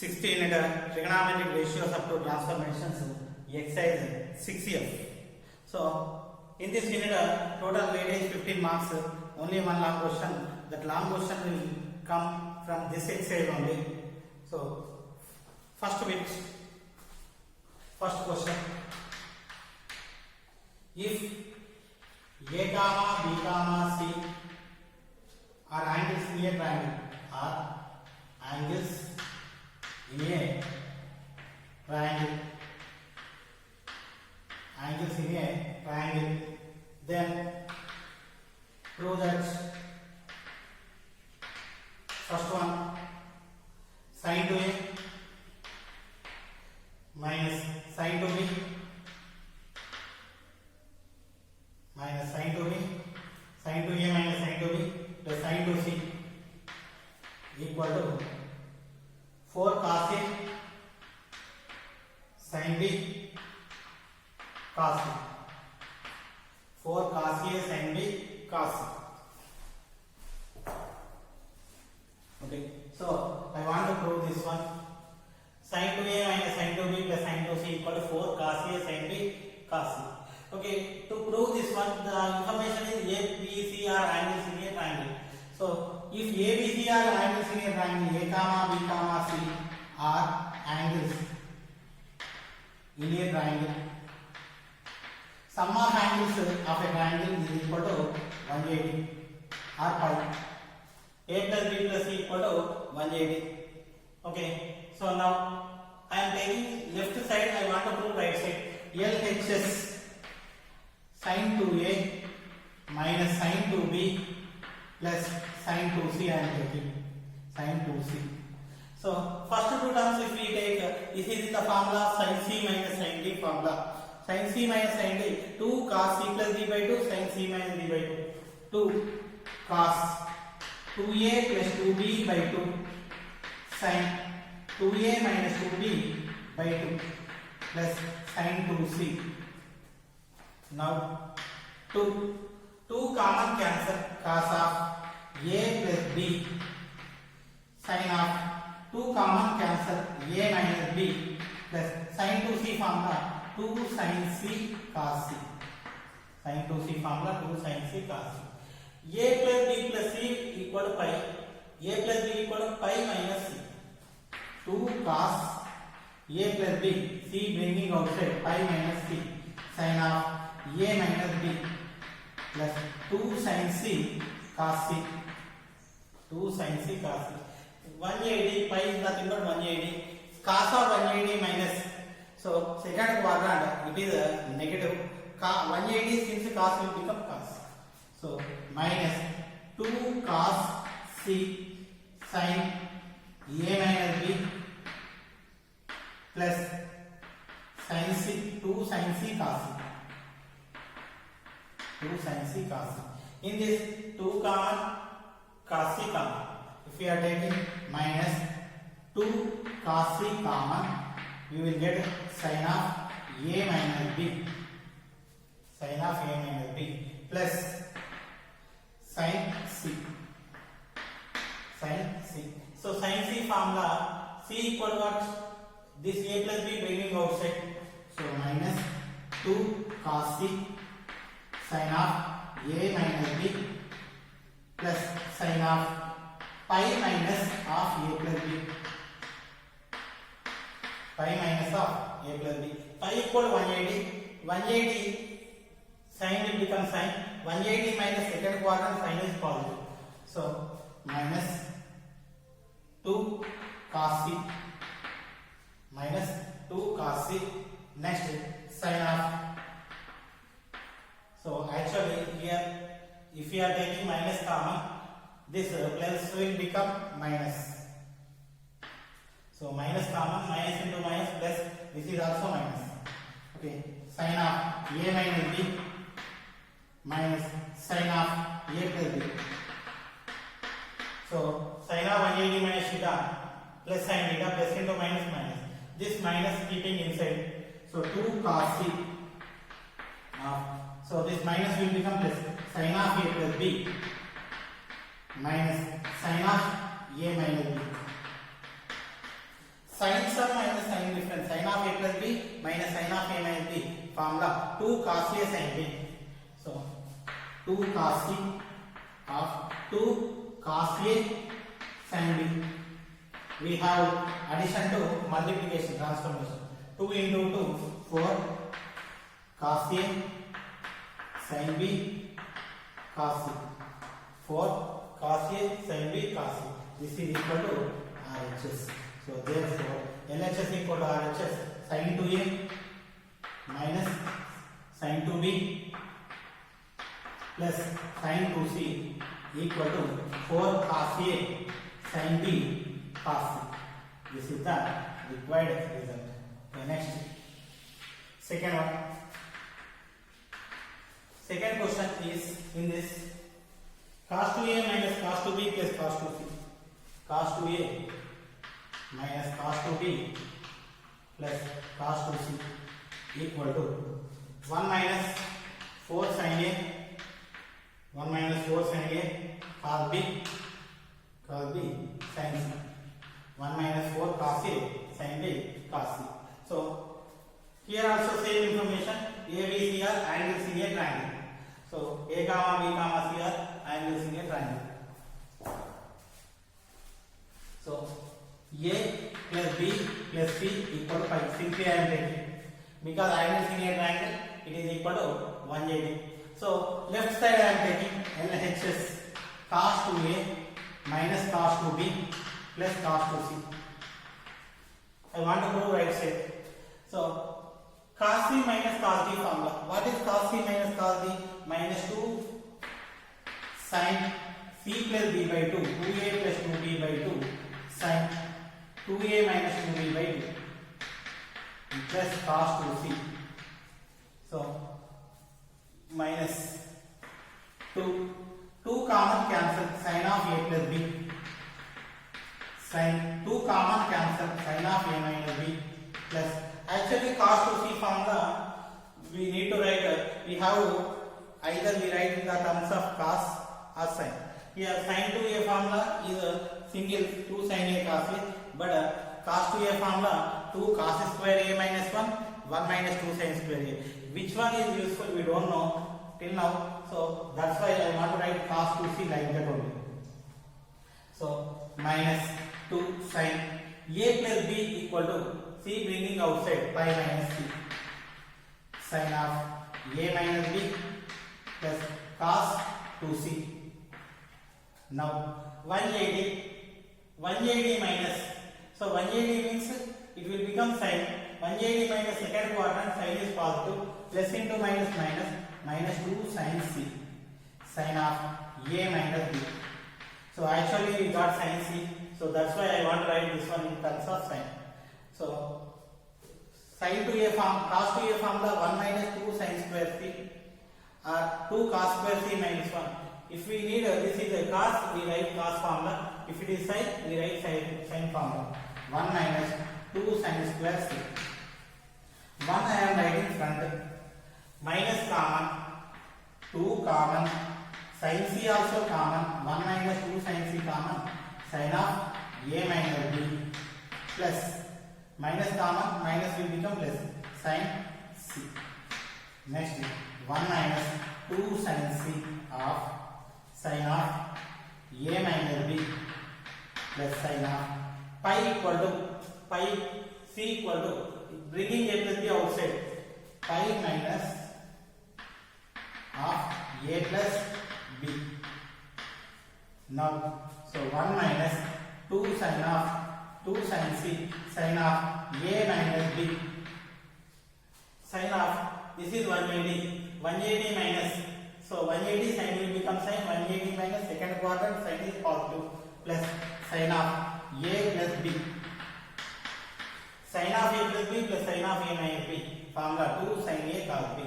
16 trigonometric ratios up to transformations exercise 6F. So in this unit total weightage 15 marks, only one long question. That long question will come from this exercise only. So first question, if A comma B comma C are angles in a triangle, then prove that first one, sin 2A minus sin 2B minus sin 2B, sin 2A minus sin 2B plus sin 2C equal to 4 cos A sin B cos C. 4 cos A sin B cos C. Okay, so I want to prove this one. Sin 2A minus sin 2B plus sin 2C equal to 4 cos A sin B cos C. Okay, to prove this one, the information is A, B, C are angles in a triangle. So if A, B, C are angles in a triangle, A comma B comma C are angles in a triangle. Sum of angles of a triangle is equal to 180 or pi. A plus B plus C equal to 180. Okay, so now I am taking left side, I want to prove right side. LHS sin 2A minus sin 2B plus sin 2C I am taking sin 2C. So first two terms if we take, this is in the formula sin C minus sin D formula. Sin C minus sin D, 2 cos C plus D by 2 sin C minus D by 2. 2 cos 2A plus 2B by 2 sin 2A minus 2B by 2 plus sin 2C. Now 2 common cancel, cos of A plus B sin of 2 common cancel A minus B plus sin 2C formula 2 sin C cos C. Sin 2C formula 2 sin C cos C. A plus B plus C equal to pi. A plus B equal to pi minus C. 2 cos A plus B, C bringing outside, pi minus C sin of A minus B plus 2 sin C cos C. 2 sin C cos C. 180, pi is nothing but 180. Cos of 180 minus. So second quadrant it is a negative. 180 since cos will become cos. So minus 2 cos C sin A minus B plus sin C, 2 sin C cos C. 2 sin C cos C. In this 2 common, cos C common. If we are taking minus 2 cos C common, we will get sin of A minus B. Sin of A minus B plus sin C. Sin C. So sin C formula, C equal to what? This A plus B bringing outside. So minus 2 cos C sin of A minus B plus sin of pi minus of A plus B. Pi minus of A plus B. Pi equal to 180. 180 sin will become sin. 180 minus second quadrant sin is positive. So minus 2 cos C minus 2 cos C. Next sin of. So actually here if we are taking minus common, this plus will become minus. So minus common, minus into minus plus, this is also minus. Okay, sin of A minus B minus sin of A plus B. So sin of 180 minus theta plus sin theta plus into minus minus. This minus keeping inside. So 2 cos C. So this minus will become plus sin of A plus B minus sin of A minus B. minus sin of A minus B formula 2 cos A sin B. So 2 cos C of 2 cos A sin B. We have addition to multiplication transformation. 2 into 2 4 cos A sin B cos C. 4 cos A sin B cos C. This is equal to RHS. So therefore LHS equal to RHS sin 2A minus sin 2B plus sin 2C equal to 4 cos A sin B cos C. This is the required result. Okay, next. Second one. Second question is in this cos 2A minus cos 2B plus cos 2C. Cos 2A minus cos 2B plus cos 2C equal to 1 minus 4 sin A 1 minus 4 sin A cos B sin C 1 minus 4 cos A sin B cos C. So here also same information. ABC are angles in a triangle. So A comma B comma C are angles in a triangle. So A plus B plus C equal to 5. Simply I am taking because angles in a triangle it is equal to 180. So left side I am taking LHS cos 2A minus cos 2B plus cos 2C. I want to prove right side. So cos C minus cos D formula. What is cos C minus cos D? Minus 2 sin C plus B by 2. 2A plus 2B by 2 sin 2A minus 2B by 2 plus cos 2C. So minus 2 common cancel sin of A plus B sin 2 common cancel sin of A minus B plus actually cos 2C formula we need to write we have either we write in the terms of cos or sin. Here sin 2A formula is a single 2 sin A cos A, but cos 2A formula 2 cos square A minus 1 1 minus 2 sin square A. Which one is useful we don't know till now, so that's why I want to write cos 2C like that only. So minus 2 sin A plus B equal to C bringing outside pi minus C sin of A minus B plus cos 2C. Now 180 minus, so 180 means it will become sin 180 minus second quadrant sin is positive plus into minus minus 2 sin C sin of A minus B. So actually we got sin C, so that's why I want to write this one in terms of sin. So sin 2A form cos 2A formula 1 minus 2 sin square C or 2 cos square C minus 1. If we need this is a cos, we write cos formula. If it is sin, we write sin formula. 1 minus 2 sin square C. 1 I am writing front. Minus common. 2 common. Sin C also common. 1 minus 2 sin C common. Sin of A minus B plus minus common. Minus will become plus. Sin C. Next 1 minus 2 sin C of sin of A minus B plus sin of pi equal to pi C equal to bringing A plus B outside pi minus of A plus B. Now so 1 minus 2 sin of 2 sin C sin of A minus B sin of this is 180 minus, so 180 sin will become sin 180 minus second quadrant sin is positive plus sin of A plus B sin of A plus B plus sin of A minus B formula 2 sin A cos B.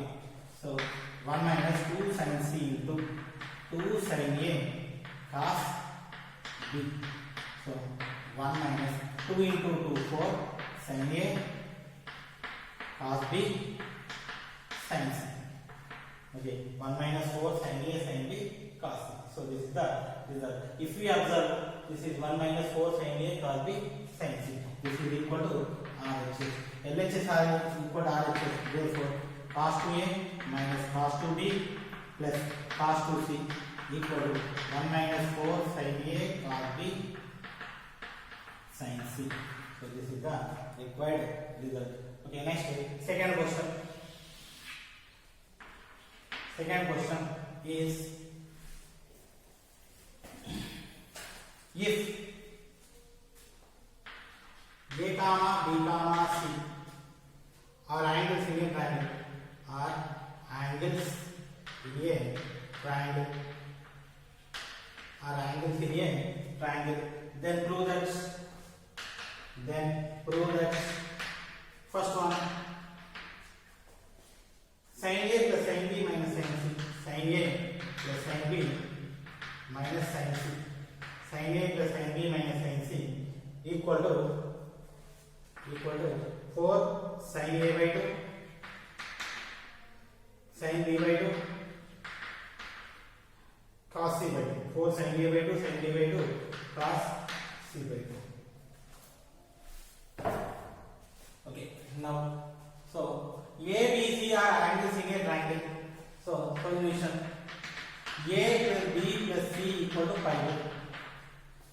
So 1 minus 2 sin C into 2 sin A cos B. So 1 minus 2 into 2 4 sin A cos B sin C. Okay, 1 minus 4 sin A sin B cos C. So this is the result. If we observe this is 1 minus 4 sin A cos B sin C. This is equal to RHS. LHS are equal to RHS. Therefore, cos 2A minus cos 2B plus cos 2C equal to 1 minus 4 sin A cos B sin C. So this is the required result. Okay, next second question. Second question is, if A comma B comma C are angles in a triangle, are angles in a triangle, are angles in a triangle, then prove that first one, sin A plus sin B minus sin C, sin A plus sin B minus sin C, sin A plus sin B minus sin C equal to 4 sin A by 2 sin B by 2 cos C by 2, 4 sin A by 2 sin B by 2 cos C by 2. Okay, now so A, B, C are angles in a triangle. So solution, A plus B plus C equal to pi.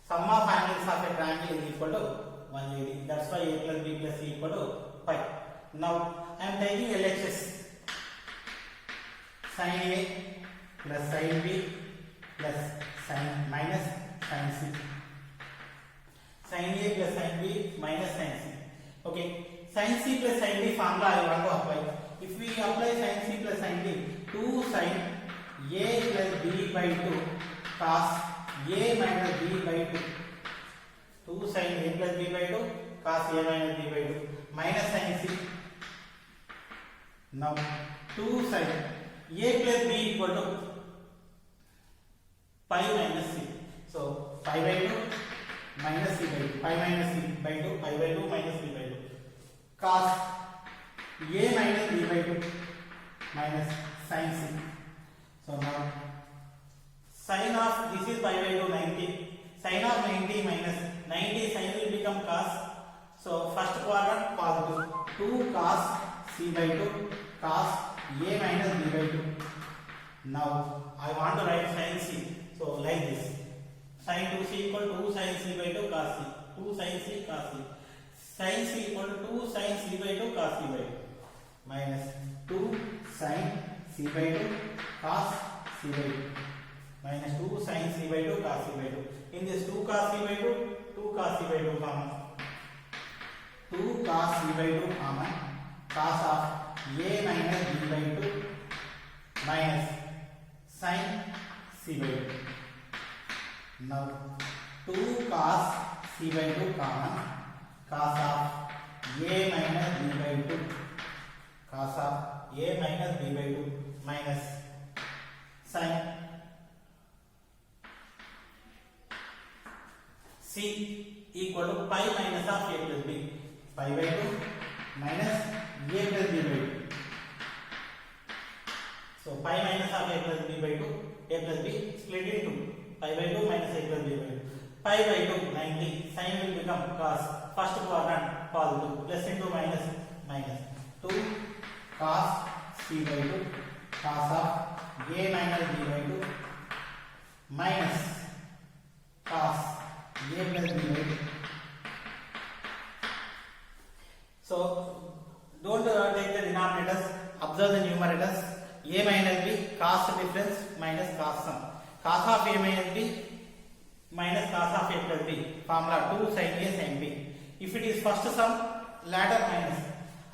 Sum of angles of a triangle is equal to 180. That's why A plus B plus C equal to pi. Now I am taking LHS. Sin A plus sin B plus sin minus sin C. Sin A plus sin B minus sin C. Okay, sin C plus sin B formula I want to apply. If we apply sin C plus sin B, 2 sin A plus B by 2 cos A minus B by 2. 2 sin A plus B by 2 cos A minus B by 2 minus sin C. Now 2 sin A plus B equal to pi minus C. So pi by 2 minus C by 2, pi minus C by 2, pi by 2 minus C by 2 cos A minus B by 2 minus sin C. So now sin of this is pi by 2 90, sin of 90 minus 90 sin will become cos. So first quadrant positive, 2 cos C by 2 cos A minus B by 2. Now I want to write sin C. So like this, sin 2C equal to 2 sin C by 2 cos C, 2 sin C cos C, sin C equal to 2 sin C by 2 cos C by 2 minus 2 sin C by 2 cos C by 2 minus 2 sin C by 2 cos C by 2. In this 2 cos C by 2, 2 cos C by 2 common, 2 cos C by 2 common, cos of A minus B by 2 minus sin C by 2. Now 2 cos C by 2 common, cos of A minus B by 2, cos of A minus B by 2 minus sin C equal to pi minus of A plus B, pi by 2 minus A plus B by 2. So pi minus of A plus B by 2, A plus B split into pi by 2 minus A plus B by 2. Pi by 2 90, sin will become cos, first quadrant positive, plus into minus minus 2 cos C by 2 cos of A minus B by 2 minus cos A plus B by 2. So don't take the denominators, observe the numerators. A minus B cos difference minus cos sum, cos of A minus B minus cos of A plus B, formula 2 sin A sin B. If it is first sum, latter minus,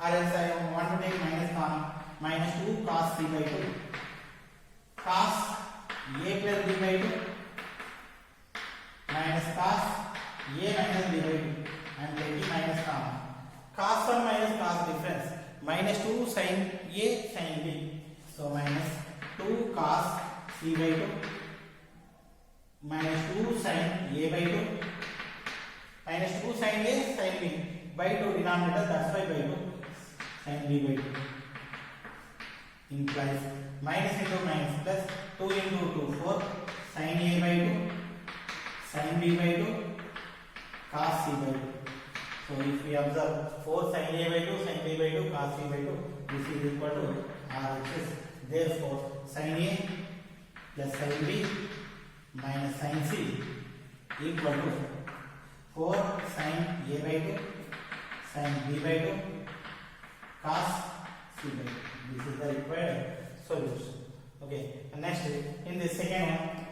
or else I want to take minus common, minus 2 cos C by 2 cos A plus B by 2 minus cos A minus B by 2. I am taking minus common, cos sum minus cos difference, minus 2 sin A sin B. So minus 2 cos C by 2 minus 2 sin A by 2 minus 2 sin A sin B by 2 denominator, that's why by 2 sin B by 2 implies minus into minus plus 2 into 2 4 sin A by 2 sin b by 2 cos c by 2. So if we observe 4 sin a by 2 sin b by 2 cos c by 2, this is equal to RHS. Therefore sin a plus sin b minus sin c equal to 4 sin a by 2 sin b by 2 cos c by 2. This is the required solution. Okay, and next in the second one,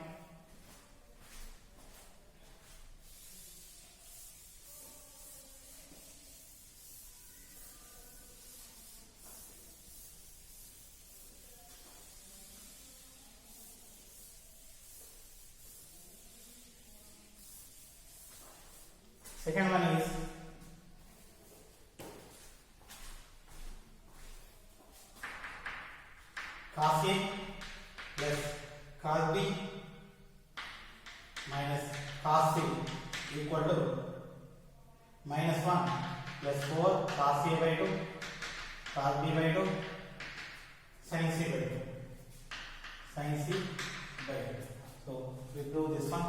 second one is cos A plus cos B minus cos C equal to minus 1 plus 4 cos A by 2 cos B by 2 sin C by 2 sin C by 2. So we prove this one.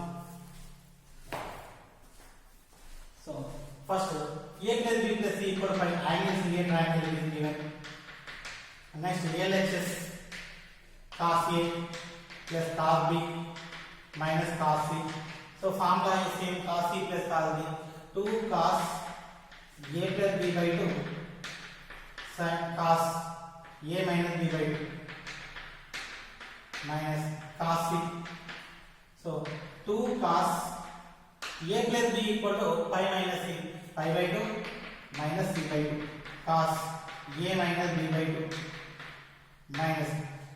So first A plus B plus C equal to 5 angle C A triangle is given. Next LHS cos A plus cos B minus cos C. So formula is same, cos C plus cos B. 2 cos A plus B by 2 sin cos A minus B by 2 minus cos C. So 2 cos A plus B equal to pi minus C, pi by 2 minus C by 2 cos A minus B by 2 minus.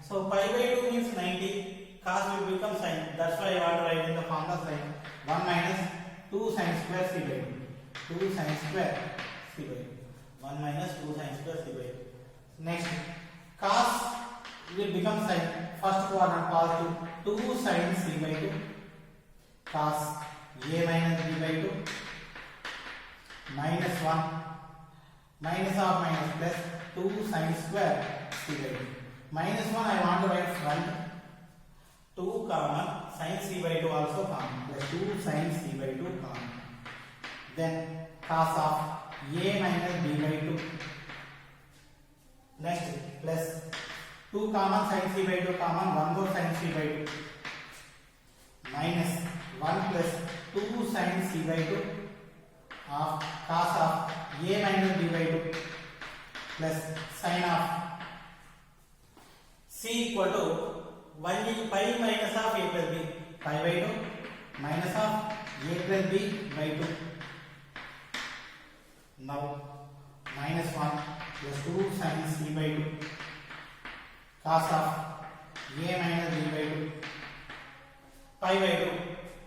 So pi by 2 means 90, cos will become sin. That's why I want to write in the formula sin 1 minus 2 sin square C by 2. 2 sin square C by 2. 1 minus 2 sin square C by 2. Next, cos will become sin. First quadrant positive 2 sin C by 2 cos A minus B by 2 minus 1 minus of minus plus 2 sin square C by 2. Minus 1 I want to write front, 2 common, sin C by 2 also common, plus 2 sin C by 2 common. Then cos of A minus B by 2. Next plus 2 common, sin C by 2 common, 1 more sin C by 2 minus 1 plus 2 sin C by 2 of cos of A minus B by 2 plus sin of C equal to 1 pi minus of A plus B, pi by 2 minus of A plus B by 2. Now minus 1 plus 2 sin C by 2 cos of A minus B by 2 pi by 2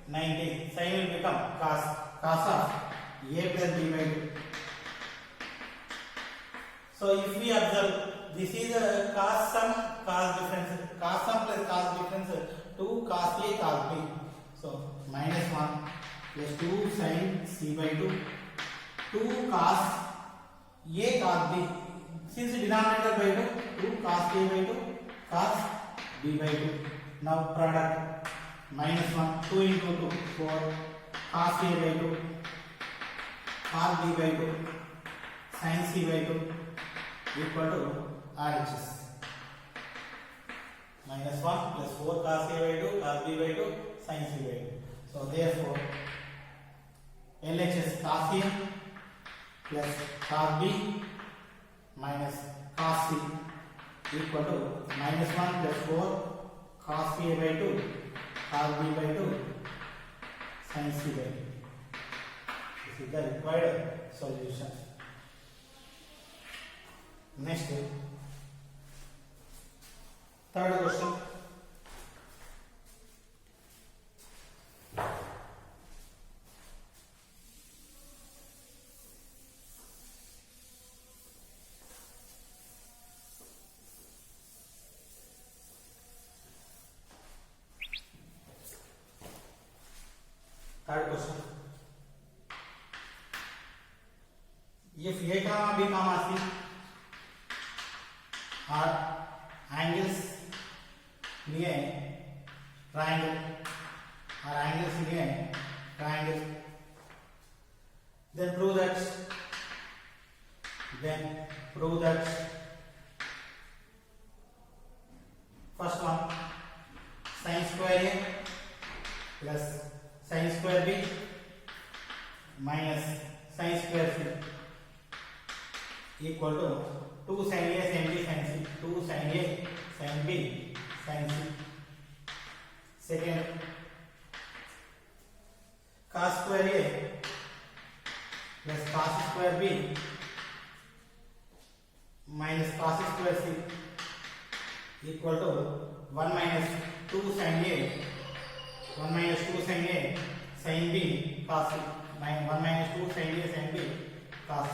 90, sin will become cos of A plus B by 2. So if we observe, this is a cos sum cos difference, cos sum plus cos difference 2 cos A cos B. So minus 1 plus 2 sin C by 2 2 cos A cos B. Since denominator by 2 cos A by 2 cos B by 2. Now product minus 1 2 into 2 4 cos A by 2 cos B by 2 sin C by 2 equal to RHS. Minus 1 plus 4 cos A by 2 cos B by 2 sin C by 2. So therefore LHS cos A plus cos B minus cos C equal to minus 1 plus 4 cos A by 2 cos B by 2 sin C by 2. This is the required solution. Next, third question. Third question. If A comma B comma C are angles near triangle or angles near triangle. Then prove that first one, sin square A plus sin square B minus sin square C equal to 2 sin A sin B sin C, 2 sin A sin B sin C. Second, cos square A plus cos square B minus cos square C equal to 1 minus 2 sin A sin B cos C, 1 minus 2 sin A sin B cos C.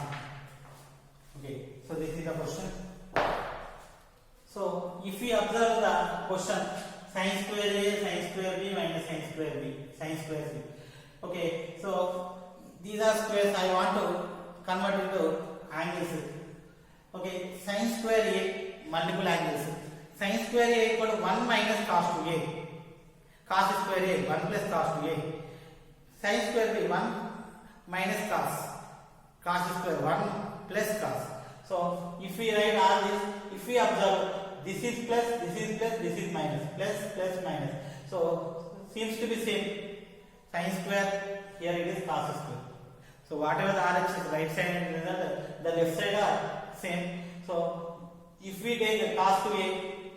Okay, so this is the question. So if we observe the question, sin square A sin square B minus sin square C. Okay, so these are squares. I want to convert into angles. Okay, sin square A, multiple angles. Sin square A equal to 1 minus cos 2A. Cos square A, 1 plus cos 2A. Sin square B, 1 minus cos. Cos square, 1 plus cos. So if we write all this, if we observe, this is plus, this is plus, this is minus, plus, plus, minus. So seems to be same. Sin square, here it is cos square. So whatever the RHS is, right side and the left side are same. So if we take the cos to A,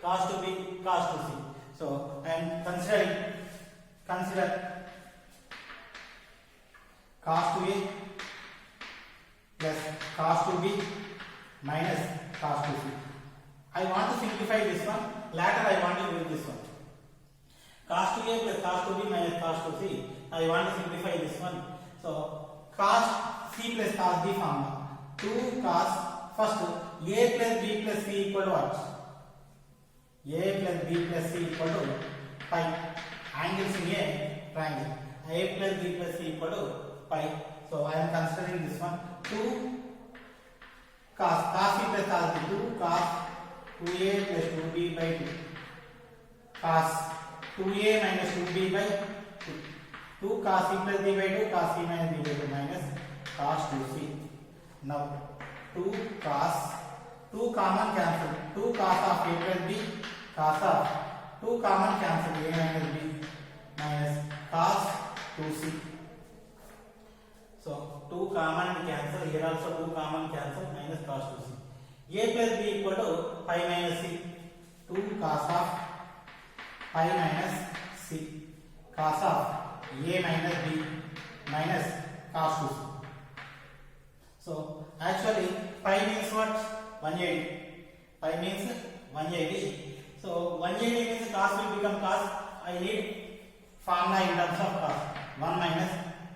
cos to B, cos to C. So I am consider cos to A plus cos to B minus cos to C. I want to simplify this one. Later I want to use this one. Cos to A plus cos to B minus cos to C. I want to simplify this one. So cos C plus cos B formula. 2 cos, first A plus B plus C equal to what? A plus B plus C equal to pi. Angles in a triangle. A plus B plus C equal to pi. So I am considering this one. 2 cos C plus cos B. 2 cos 2A plus 2B by 2. Cos 2A minus 2B by 2. 2 cos C plus D by 2. Cos C minus D by 2 minus cos 2C. Now 2 cos, 2 common cancel. 2 cos of A plus B, cos of 2 common cancel A minus B minus cos 2C. So 2 common cancel, here also 2 common cancel minus cos 2C. A plus B equal to pi minus C. 2 cos of pi minus C. Cos of A minus B minus cos 2C. So actually pi means what? 180. Pi means 180. So 180 means cos will become cos. I need formula in terms of cos. 1 minus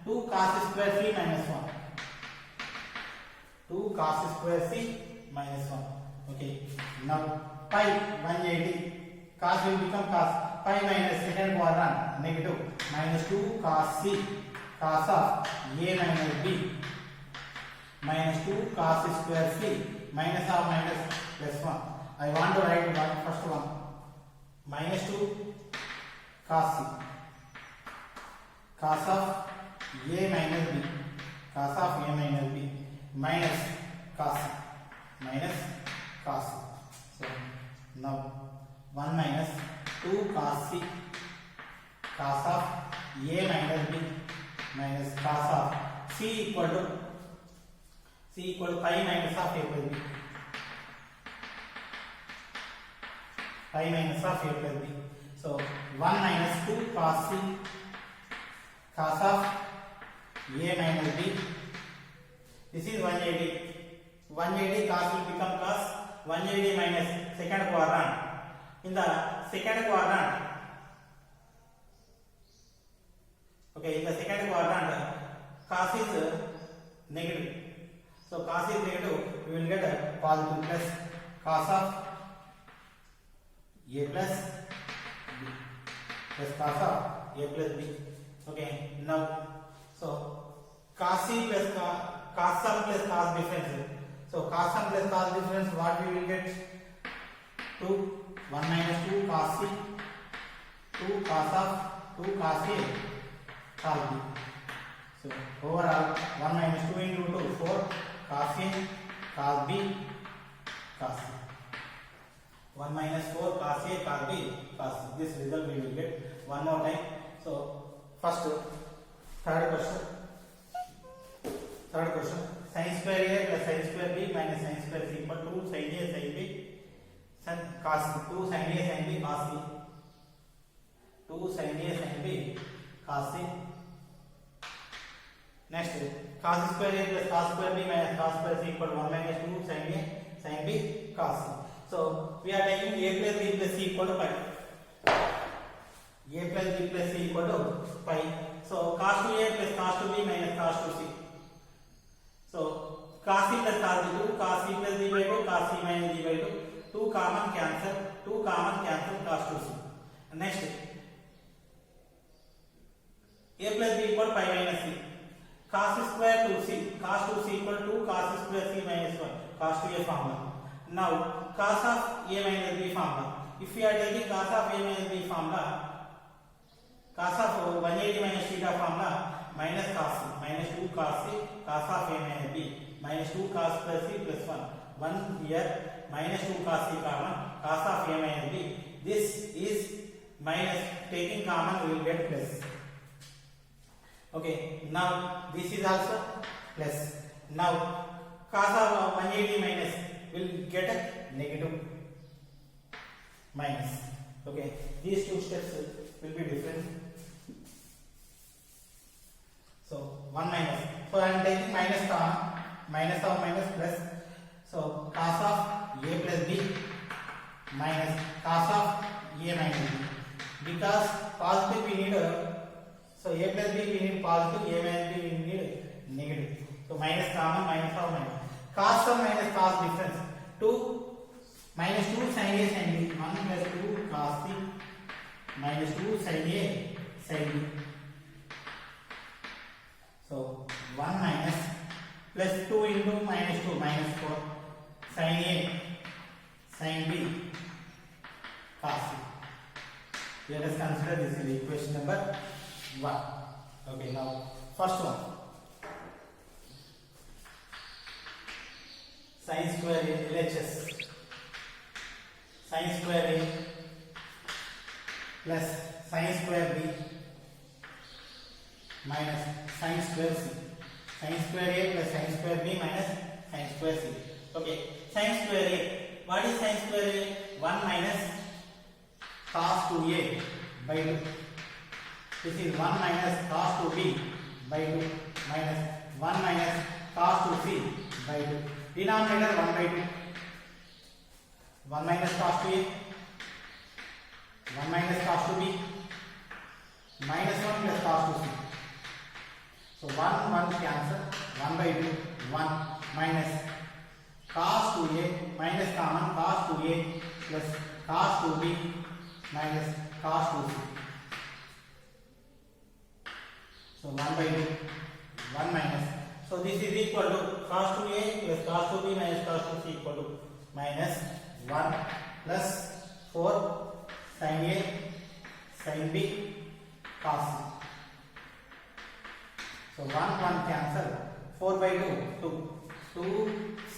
2 cos square C minus 1. 2 cos square C minus 1. Okay. Now pi 180. Cos will become cos. Pi minus second quadrant negative minus 2 cos C cos of A minus B minus 2 cos square C minus or minus plus 1. I want to write one first one. Minus 2 cos C cos of A minus B cos of A minus B minus cos C minus cos C. So now 1 minus 2 cos C cos of A minus B minus cos of C equal to pi minus of A plus B. Pi minus of A plus B. So 1 minus 2 cos C cos of A minus B. This is 180. 180 cos will become cos. 180 minus second quadrant. In the second quadrant, okay, in the second quadrant, cos is negative. So cos is negative, we will get a positive plus cos of A plus B plus cos of A plus B. Okay, now so cos C plus cos sum plus cos difference. So cos sum plus cos difference, what we will get? 2 1 minus 2 cos C 2 cos of 2 cos A cos B So overall 1 minus 2 into 2 4 cos A cos B cos C. 1 minus 4 cos A cos B cos C. This result we will get one more time. So first third question sin square A plus sin square B minus sin square C equal to sin A sin B sin cos 2 sin A sin B cos C 2 sin A sin B cos C. Next cos square A plus cos square B minus cos square C equal to 1 minus 2 sin A sin B cos C. So we are taking A plus B plus C equal to pi. A plus B plus C equal to pi. So cos 2A plus cos 2B minus cos 2C. So cos C plus cos B 2 cos C plus D by 2 cos C minus D by 2 2 common cancel cos 2C. Next A plus B equal pi minus C cos square 2C cos 2C equal to cos square C minus 1 cos 2A formula. Now cos of A minus B formula. If we are taking cos of A minus B formula, cos of 180 minus theta formula minus cos C minus 2 cos C cos of A minus B minus 2 cos plus C plus 1 1 here minus 2 cos C common cos of A minus B. This is minus, taking common we will get plus. Okay, now this is also plus. Now cos of 180 minus will get a negative minus. Okay, these two steps will be different. So 1 minus. So I am taking minus common, minus of minus plus. So cos of A plus B minus cos of A minus B. Because positive we need, so A plus B we need positive, A minus B we need negative. So minus common, minus of minus. Cos of minus cos difference. 2 minus 2 sin A sin B 1 plus 2 cos C minus 2 sin A sin B. So 1 minus plus 2 into minus 2 minus 4 sin A sin B cos C. Let us consider this is equation number 1. Okay, now first one sin square A LHS sin square A plus sin square B minus sin square C. Sin square A plus sin square B minus sin square C. Okay, sin square A. What is sin square A? 1 minus cos 2A by 2. This is 1 minus cos 2B by 2 minus 1 minus cos 2C by 2. Denominator 1 by 2. 1 minus cos 2A, 1 minus cos 2B, minus 1 plus cos 2C. So 1 cancel, 1 by 2, 1 minus cos 2A minus common cos 2A plus cos 2B minus cos 2C. So 1 by 2, 1 minus. So this is equal to cos 2A plus cos 2B minus cos 2C equal to minus 1 plus 4 sin A sin B cos C. So 1 cancel, 4 by 2 2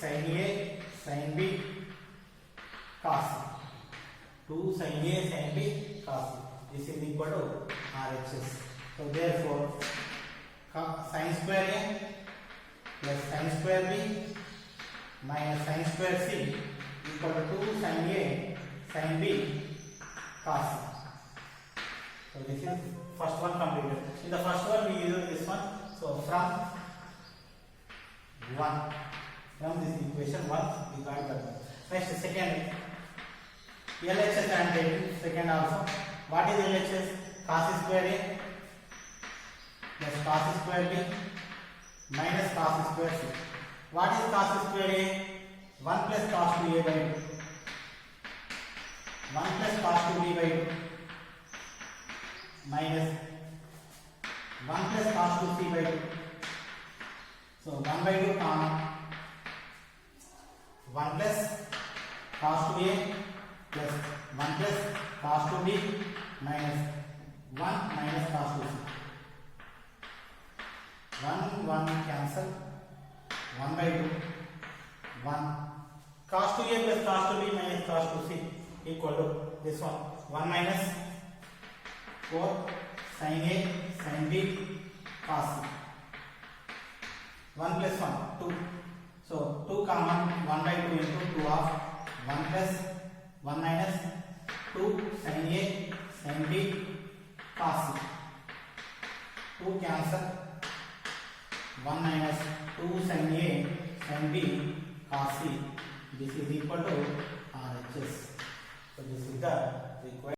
sin A sin B cos C. 2 sin A sin B cos C. This is equal to RHS. So therefore sin square A plus sin square B minus sin square C equal to 2 sin A sin B cos C. So this is first one completed. In the first one we use this one. So from this equation 1 we got that one. Next second LHS I am taking second also. What is LHS? Cos square A plus cos square B minus cos square C. What is cos square A? 1 plus cos 2A by 2. 1 plus cos 2B by 2 minus 1 plus cos 2C by 2. So 1 by 2 common. 1 plus cos 2A plus 1 plus cos 2B minus 1 minus cos 2C. 1 cancel, 1 by 2, 1. Cos 2a plus cos 2b minus cos 2c equal to this one. 1 minus 4 sin a sin b cos c. 1 plus 1, 2. So 2 common, 1 by 2 into 2 of 1 plus 1 minus 2 sin a sin b cos c. 2 cancel, 1 minus 2 sin a sin b cos c. This is equal to RHS. So this is the required